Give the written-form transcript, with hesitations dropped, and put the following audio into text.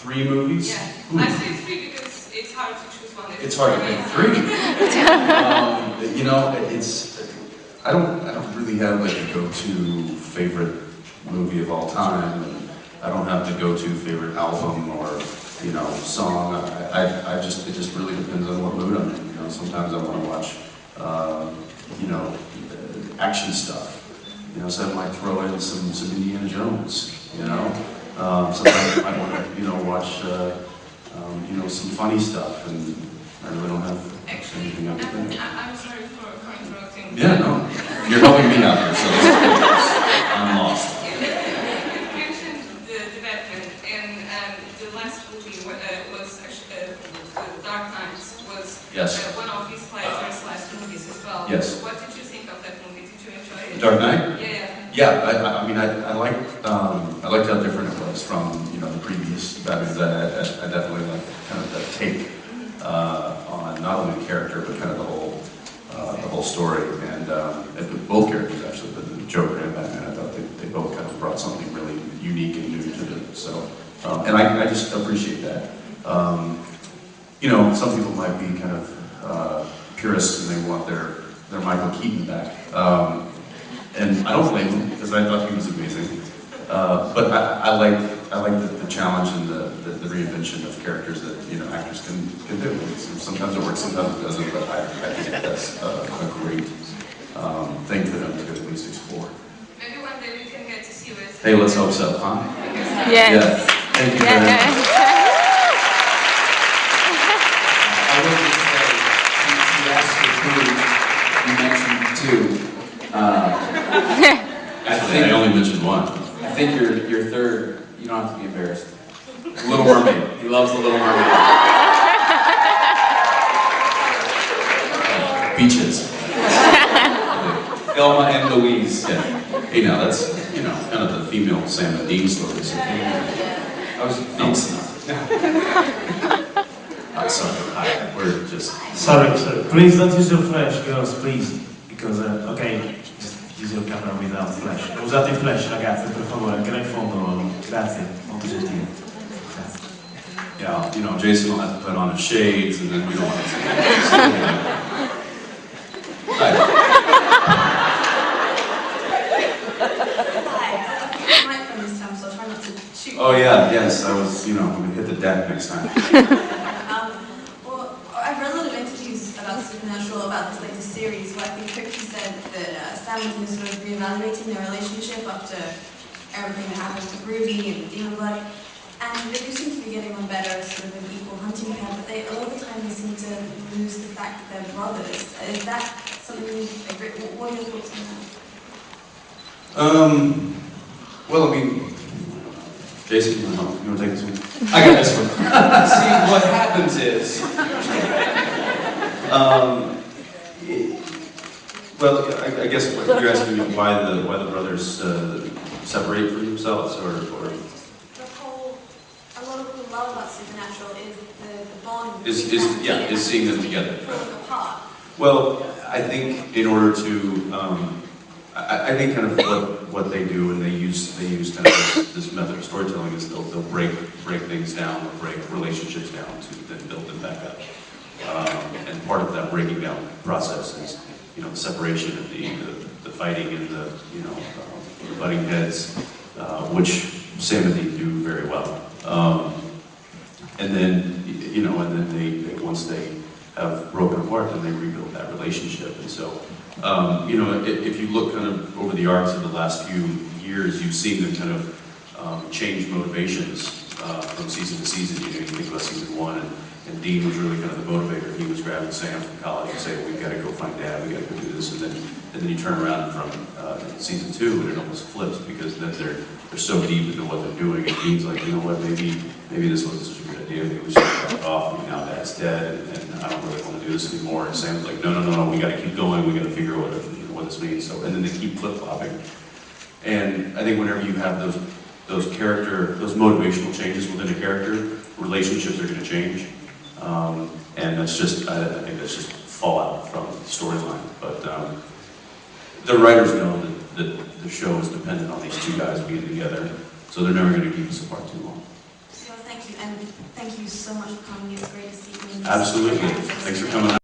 3 movies? Yeah. I say 3 because it's hard to choose one. It's hard to pick 3. You know, I don't really have like a go-to favorite movie of all time. And I don't have the go-to favorite album or, you know, song. It just really depends on what mood I'm in. You know, sometimes I want to watch, you know, action stuff. You know, so I might throw in some Indiana Jones. You know, sometimes I might want to, you know, watch, you know, some funny stuff. And I really don't have anything else to think. I'm sorry for interrupting. Yeah, no, you're helping me out here, so this is good. I'm lost. You mentioned the Batman, and the last movie was actually Dark Knight was Yes. One of his players' last movies as well. Yes. What did you think of that movie? Did you enjoy it? Dark Knight? Yeah. Yeah, I mean, I liked how different it was from, you know, the previous Batman. I definitely liked kind of that take on not only the character but kind of the whole story, and both characters actually, but the Joker and Batman. I thought they both kind of brought something really unique and new to them. So, and I just appreciate that. You know, some people might be kind of purists and they want their Michael Keaton back. And I don't blame him, because I thought he was amazing. But I like the challenge and the reinvention of characters that, you know, actors can do. Sometimes it works, sometimes it doesn't, but I think that's a great thing for them to at least explore. Maybe one day we can get to see it. Hey, let's hope so, huh? Yes. Yeah. Thank you very much. I was going to say, you asked for 3, you mentioned 2. I only mentioned 1. I think your third, you don't have to be embarrassed. Little Mermaid. He loves The Little Mermaid. Beaches. Thelma and Louise. Yeah. Hey, now that's, you know, kind of the female Sam and Dean stories. I was thinking. Sorry, we're just... Sorry. Please don't use your flash, girls, please. Because, ok, just use your camera without flash. Usate il flash, ragazzi, per favore, anche nel fondo. Grazie, molto gentile. Grazie. Yeah, you know, Jason will have to put on his shades, and then we don't want to see Hi. Oh yeah, yes, I was, you know, I'm going to hit the deck next time. Well, I've read a lot of interviews about Supernatural, about this latest series, where I think Christian said that Sam and Dean sort of reevaluating their relationship after everything that happened with Ruby and Demon Blood. And they do seem to be getting on better as sort of an equal hunting pair, but a lot of the time they seem to lose the fact that they're brothers. Is that something you agree? What are your thoughts on that? Well, I mean, Jason, you want to take this one? I got this one. See, what happens is, well, I guess what you're asking me why the brothers separate from themselves, or The whole, a lot of what we love about Supernatural is the bond. is seeing them together. Falling apart. Well, I think in order to, I think kind of what they do, and they use kind of this method of storytelling is they'll break things down, they'll break relationships down to then build them back up. And part of that breaking down process is, you know, the separation of the fighting and the, you know, the butting heads, which Sam and Dean do very well. And then, you know, they once they have broken apart, then they rebuild that relationship. And so, you know, if you look kind of over the arcs of the last few years, you've seen them kind of change motivations from season to season. You know, you think about season 1, and Dean was really kind of the motivator. He was grabbing Sam from college and saying, "We've got to go find Dad. We got to go do this." And then you turn around from season 2, and it almost flips, because then they're so deep into what they're doing. And Dean's like, "You know what? Maybe this wasn't such a good idea. Maybe we should cut it off. I mean, now Dad's dead, and I don't really want to do this anymore." And Sam's like, "No, we got to keep going. We got to figure out what this means." So, and then they keep flip-flopping. And I think whenever you have those motivational changes within a character, relationships are going to change. And that's just, I think that's just fallout from the storyline. But the writers know that the show is dependent on these two guys being together, so they're never going to keep us apart too long. So you're Thank you, and thank you so much for coming. It's great to see you. Absolutely. Thanks for coming out.